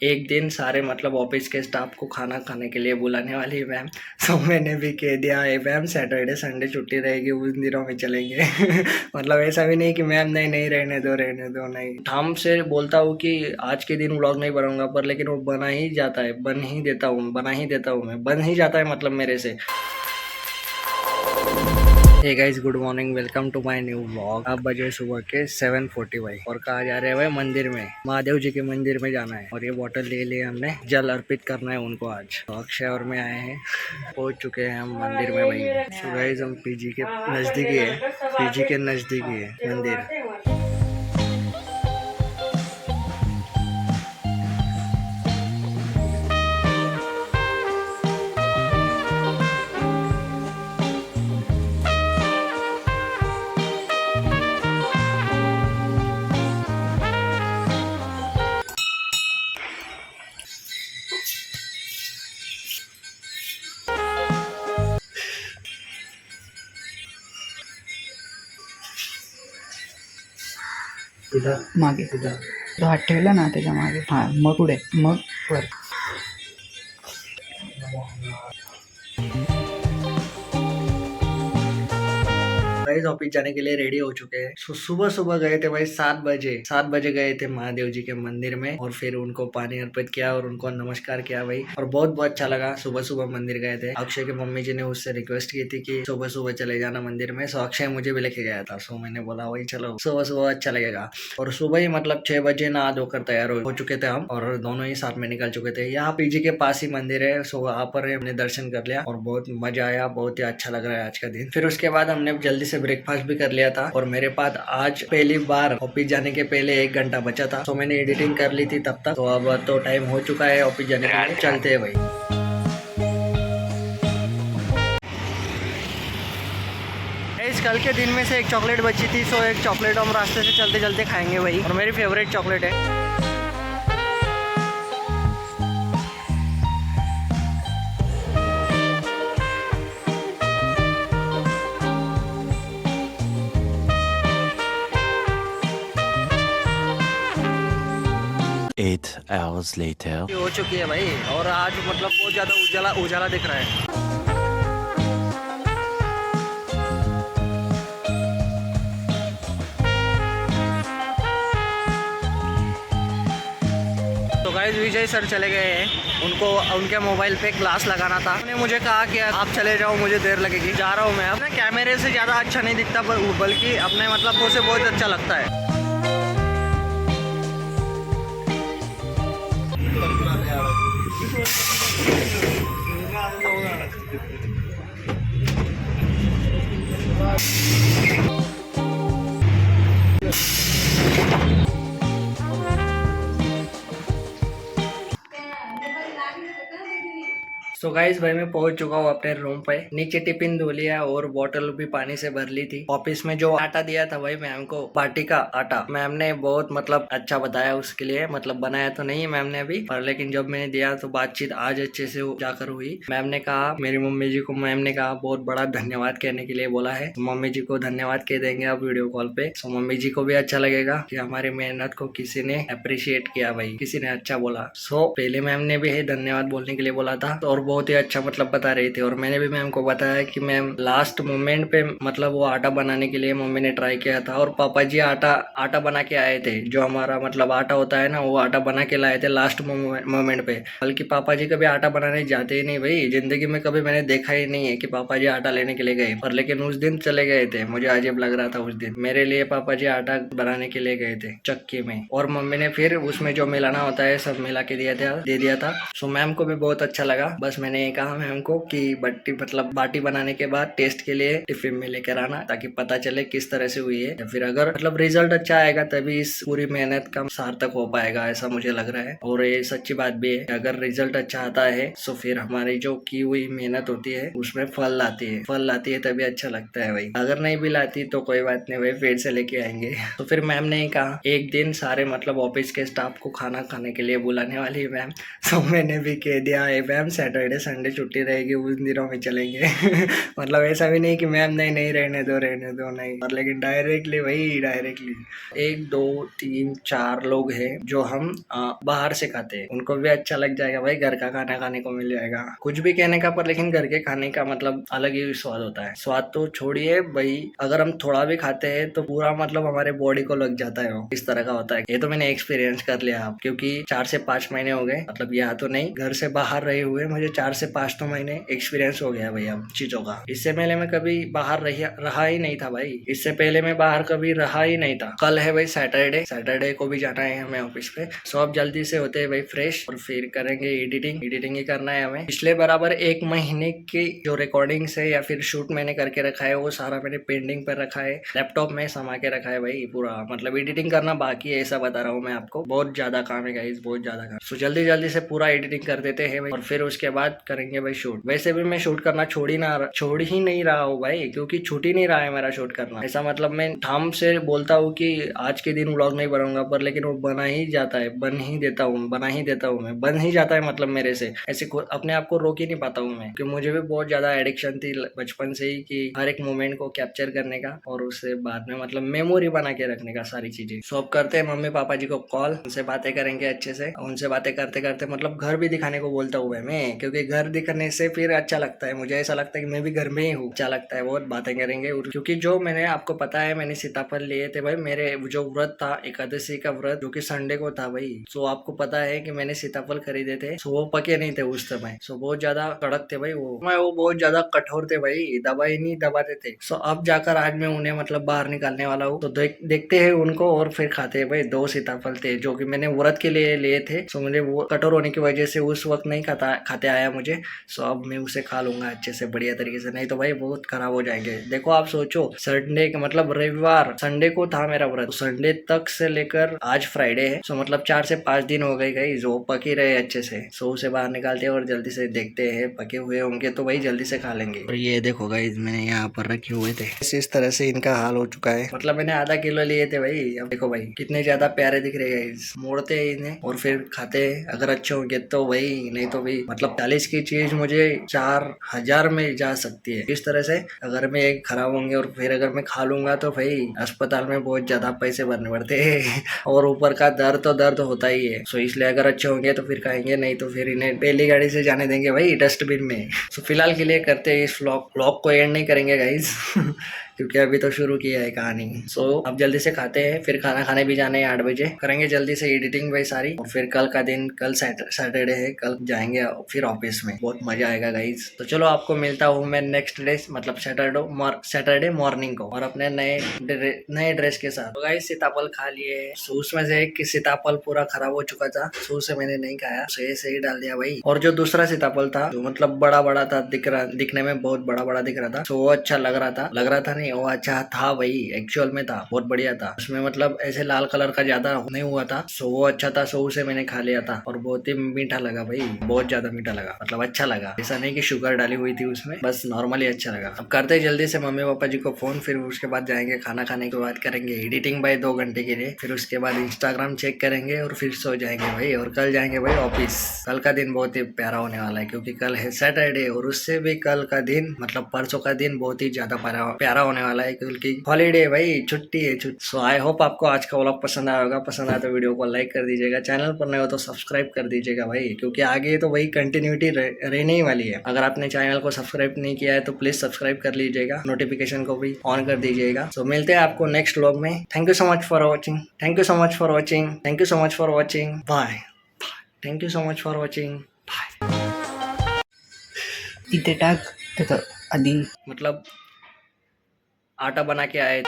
एक दिन सारे मतलब ऑफिस के स्टाफ को खाना खाने के लिए बुलाने वाली है मैम। तो मैंने भी कह दिया है मैम सैटरडे संडे छुट्टी रहेगी, उस दिनों में चलेंगे। मतलब ऐसा भी नहीं कि मैम नहीं नहीं रहने दो नहीं। ठाम से बोलता हूँ कि आज के दिन व्लॉग नहीं बनाऊंगा, पर लेकिन वो बना ही जाता है, बना ही देता हूँ मैं, बन ही जाता है मतलब मेरे से। Hey guys, good morning, welcome to my new vlog. अब बजे सुबह के 7:45 और कहा जा रहे हैं भाई मंदिर में, महादेव जी के मंदिर में जाना है। और ये बोतल ले लिए हमने, जल अर्पित करना है उनको आज। तो अक्षय और मैं आए हैं, पहुंच चुके हैं हम मंदिर में भाई। सो गाइस, हम पीजी के नजदीकी है मंदिर। मागे तो हात ठेवला ना त्याच्या मागे, हा मग पुढे, मग वर. गाइस, ऑफिस जाने के लिए रेडी हो चुके हैं। सुबह सुबह गए थे भाई, 7 बजे गए थे महादेव जी के मंदिर में। और फिर उनको पानी अर्पित किया और उनको नमस्कार किया भाई। और बहुत अच्छा लगा, सुबह सुबह मंदिर गए थे। अक्षय की मम्मी जी ने उससे रिक्वेस्ट की थी कि सुबह सुबह चले जाना मंदिर में। सो अक्षय मुझे भी लेके गया था। सो मैंने बोला वही चलो, सुबह सुबह अच्छा लगेगा। और सुबह ही मतलब 6 बजे नहा धोकर तैयार हो चुके थे हम, और दोनों ही साथ में निकल चुके थे। यहाँ पीजी के पास ही मंदिर है। सो वहाँ पर हमने दर्शन कर लिया और बहुत मजा आया, बहुत ही अच्छा लग रहा है आज का दिन। फिर उसके बाद हमने जल्दी से ब्रेकफास्ट भी कर लिया था। और मेरे पास आज पहली बार ऑफिस जाने के पहले 1 घंटा बचा था। तो मैंने एडिटिंग कर ली थी तब तक। तो अब तो टाइम हो चुका है ऑफिस जाने के लिए, चलते हैं भाई। इस कल के दिन में से एक चॉकलेट बची थी। सो एक चॉकलेट हम रास्ते से चलते चलते खाएंगे भाई, और मेरी फेवरेट चॉकलेट है। Eight hours later. ये हो चुकी है भाई, और आज मतलब बहुत ज्यादा उजाला उजाला दिख रहा है। तो गाइस, विजय सर चले गए हैं, उनको उनके मोबाइल पे ग्लास लगाना था। उन्होंने मुझे कहा कि आप चले जाओ, मुझे देर लगेगी, जा रहा हूँ मैं। अपने कैमरे से ज्यादा अच्छा नहीं दिखता, बल्कि अपने मतलब मुझसे बहुत अच्छा लगता है। सो गाइस भाई, मैं पहुंच चुका हूँ अपने रूम पे। नीचे टिफिन धो लिया और बोतल भी पानी से भर ली थी। ऑफिस में जो आटा दिया था भाई मैम को, पार्टी का आटा, मैम ने बहुत मतलब अच्छा बताया उसके लिए। मतलब बनाया तो नहीं है मैम ने अभी, पर लेकिन जब मैंने दिया तो बातचीत आज अच्छे से जाकर हुई। मैम ने कहा, मेरी मम्मी जी को मैम ने कहा बहुत बड़ा धन्यवाद कहने के लिए बोला है। तो मम्मी जी को धन्यवाद कह देंगे आप वीडियो कॉल पे। तो मम्मी जी को भी अच्छा लगेगा कि हमारी मेहनत को किसी ने अप्रिशिएट किया भाई, किसी ने अच्छा बोला। सो पहले मैम ने भी धन्यवाद बोलने के लिए बोला था, और बहुत ही अच्छा मतलब बता रही थी। और मैंने भी मैम को बताया कि मैम लास्ट मोमेंट पे मतलब वो आटा बनाने के लिए मम्मी ने ट्राई किया था, और पापा जी आटा बना के आए थे। जो हमारा मतलब आटा होता है ना, वो आटा बना के लाए थे लास्ट मोमेंट पे। बल्कि पापा जी कभी आटा बनाने जाते ही नहीं भाई, जिंदगी में कभी मैंने देखा ही नहीं है कि पापा जी आटा लेने के लिए गए। पर लेकिन उस दिन चले गए थे, मुझे अजीब लग रहा था उस दिन। मेरे लिए पापा जी आटा बनाने के लिए गए थे चक्की में, और मम्मी ने फिर उसमें जो मिलाना होता है सब मिला के दे दिया था। सो मैम को भी बहुत अच्छा लगा। बस मैंने कहा मैम को कि बाटी बनाने के बाद टेस्ट के लिए टिफिन में लेकर आना, ताकि पता चले किस तरह से हुई है। या फिर अगर मतलब रिजल्ट अच्छा आएगा तभी इस पूरी मेहनत का सार्थक हो पाएगा, ऐसा मुझे लग रहा है। और ये सच्ची बात भी है, अगर रिजल्ट अच्छा आता है तो फिर हमारी जो की हुई मेहनत होती है उसमें फल लाती है तभी अच्छा लगता है भाई। अगर नहीं भी लाती तो कोई बात नहीं भाई, फिर से लेके आएंगे। तो फिर मैम ने कहा एक दिन सारे मतलब ऑफिस के स्टाफ को खाना खाने के लिए बुलाने वाली है मैम। तो मैंने भी कह दिया है मैम सैटरडे सैटरडे संडे छुट्टी रहेगी, उन दिनों में चलेंगे। मतलब ऐसा भी नहीं कि मैम नहीं रहने दो नहीं, पर लेकिन डायरेक्टली वही डायरेक्टली 1 2 3 4 लोग हैं जो हम बाहर से खाते हैं, उनको भी अच्छा लग जाएगा भाई, घर का खाना खाने को मिल जाएगा। कुछ भी कहने का पर लेकिन घर के खाने का मतलब अलग ही स्वाद होता है। स्वाद तो छोड़िए भाई, अगर हम थोड़ा भी खाते हैं तो पूरा मतलब हमारे बॉडी को लग जाता है, वो इस तरह का होता है। ये तो मैंने एक्सपीरियंस कर लिया अब, क्योंकि 4 से 5 महीने हो गए, मतलब यहाँ तो नहीं, घर से बाहर रहे हुए मुझे 4 से 5 तो महीने एक्सपीरियंस हो गया भाई अब चीजों का। इससे पहले मैं कभी बाहर रहा ही नहीं था भाई, इससे पहले मैं बाहर कभी रहा ही नहीं था। कल है भाई सैटरडे को भी जाना है हमें ऑफिस पे, सो अब जल्दी से होते हैं भाई फ्रेश और फिर करेंगे एडिटिंग ही करना है हमें। पिछले बराबर 1 महीने की जो रिकॉर्डिंग्स है या फिर शूट मैंने करके रखा है वो सारा मैंने पेंडिंग पर रखा है, लैपटॉप में समा के रखा है भाई पूरा, मतलब एडिटिंग करना बाकी है, ऐसा बता रहा हूँ मैं आपको। बहुत ज्यादा काम है गाइस, बहुत ज्यादा काम। सो जल्दी से पूरा एडिटिंग कर देते हैं भाई और फिर उसके बाद करेंगे भाई शूट। वैसे भी मैं शूट करना छोड़ ही नहीं रहा हूँ भाई, क्योंकि छूट ही नहीं रहा है मेरा शूट करना। ऐसा मतलब मैं ठाम से बोलता हूँ कि आज के दिन व्लॉग नहीं बनाऊंगा, पर लेकिन वो बना ही जाता है, बना ही देता हूँ मैं, बन ही जाता है मतलब मेरे से। ऐसे अपने आप को रोक ही नहीं पाता हूँ मैं, क्योंकि मुझे भी बहुत ज्यादा एडिक्शन थी बचपन से ही कि हर एक मोमेंट को कैप्चर करने का और उससे बाद में मतलब मेमोरी बना के रखने का सारी चीजें। सो अब करते हैं मम्मी पापा जी को कॉल, उनसे बातें करेंगे अच्छे से। उनसे बातें करते करते मतलब घर भी दिखाने को बोलता हूँ मैं, क्योंकि घर दिखाने से फिर अच्छा लगता है, मुझे ऐसा लगता है कि मैं भी घर में ही हूँ, अच्छा लगता है। बहुत बातें करेंगे, क्योंकि जो मैंने आपको पता है मैंने सीताफल लिए थे भाई, मेरे जो व्रत था एकादशी का व्रत जो कि संडे को था भाई। सो आपको पता है कि मैंने सीताफल खरीदे थे, सो वो पके नहीं थे उस समय, सो बहुत ज्यादा कड़क थे भाई, वो बहुत ज्यादा कठोर थे भाई, दवाई नहीं दबाते थे। सो अब जाकर आज मैं उन्हें मतलब बाहर निकालने वाला हूँ, तो देखते हैं उनको और फिर खाते हैं भाई। 2 सीताफल थे जो कि मैंने व्रत के लिए लिए थे, सो मुझे वो कठोर होने की वजह से उस वक्त नहीं खाते आया मुझे। सो अब मैं उसे खा लूंगा अच्छे से बढ़िया तरीके से, नहीं तो भाई बहुत खराब हो जाएंगे। देखो आप सोचो, संडे के मतलब रविवार संडे को था मेरा व्रत, संडे तक से लेकर आज फ्राइडे है, सो मतलब 4 से 5 दिन हो गए गई जो पकी रहे अच्छे से। सो उसे बाहर निकालते हैं और जल्दी से देखते हैं, पके हुए होंगे तो भाई जल्दी से खा लेंगे। और ये देखो गाइस मैंने यहाँ पर रखे हुए थे, इस तरह से इनका हाल हो चुका है, मतलब मैंने आधा किलो लिए थे भाई। अब देखो भाई कितने ज्यादा प्यारे दिख रहे हैं, मोड़ते हैं इन्हें और फिर खाते हैं, अगर अच्छे होंगे तो भाई, नहीं तो भाई मतलब 40 की चीज मुझे 4000 में जा सकती है। इस तरह से अगर मैं एक खराब होंगे और फिर अगर मैं खा लूंगा तो भाई अस्पताल में बहुत ज्यादा पैसे भरने पड़ते हैं और ऊपर का दर्द होता ही है। सो इसलिए अगर अच्छे होंगे तो फिर खाएंगे, नहीं तो फिर इन्हें पहली गाड़ी से जाने देंगे भाई डस्टबिन में। सो फिलहाल के लिए करते हैं इस व्लॉग को एंड नहीं करेंगे गाइज क्योंकि अभी तो शुरू किया है कहानी। सो अब जल्दी से खाते हैं, फिर खाना खाने भी जाने हैं 8 बजे, करेंगे जल्दी से एडिटिंग भाई सारी, और फिर कल का दिन, कल सैटरडे है, कल जाएंगे फिर ऑफिस में, बहुत मजा आएगा गाइज। तो चलो आपको मिलता हूँ मैं नेक्स्ट डे मतलब सैटरडे मॉर्निंग को और अपने नए ड्रेस के साथ। तो गाइज सीताफल खा लिए, सो उसमें से एक सीताफल पूरा खराब हो चुका था, सो उसे मैंने नहीं खाया, उसे ऐसे ही डाल दिया भाई। और जो दूसरा सीताफल था जो मतलब बड़ा था, दिखने में बहुत बड़ा दिख रहा था, सो वो अच्छा लग रहा था नहीं, वो अच्छा था भाई, एक्चुअल में था बहुत बढ़िया था, उसमें मतलब ऐसे लाल कलर का ज्यादा नहीं हुआ था, सो वो अच्छा था, सो उसे मैंने खा लिया था और बहुत ही मीठा लगा भाई, बहुत ज्यादा मीठा लगा, मतलब अच्छा लगा, ऐसा नहीं कि शुगर डाली हुई थी उसमें, बस नॉर्मली अच्छा लगा। अब करते जल्दी से मम्मी पापा जी को फोन, फिर उसके बाद जाएंगे खाना खाने के बाद करेंगे एडिटिंग भाई 2 घंटे के लिए, फिर उसके बाद इंस्टाग्राम चेक करेंगे और फिर सो जाएंगे भाई, और कल जाएंगे भाई ऑफिस। कल का दिन बहुत ही प्यारा होने वाला है, क्योंकि कल है सैटरडे और उससे भी कल का दिन मतलब परसों का दिन बहुत ही ज्यादा प्यारा होने वाला है, क्योंकि हॉलीडे भाई, छुट्टी है। सो आई होप आपको आज का व्लॉग पसंद आया होगा, पसंद आया तो वीडियो को लाइक कर दीजिएगा, चैनल पर नए हो तो सब्सक्राइब कर दीजिएगा भाई, क्योंकि आगे तो वही कंटिन्यूटी रहने ही वाली है। अगर आपने चैनल को सब्सक्राइब नहीं किया है तो प्लीज सब्सक्राइब कर लीजिएगा, नोटिफिकेशन को भी ऑन कर दीजिएगा। सो मिलते हैं आपको नेक्स्ट व्लॉग में। Thank you so much for watching, thank you so much for watching, thank you so much for watching, bye, thank you so much for watching, bye. इथे टाक त्याचं आधी मतलब आटा बना के आए।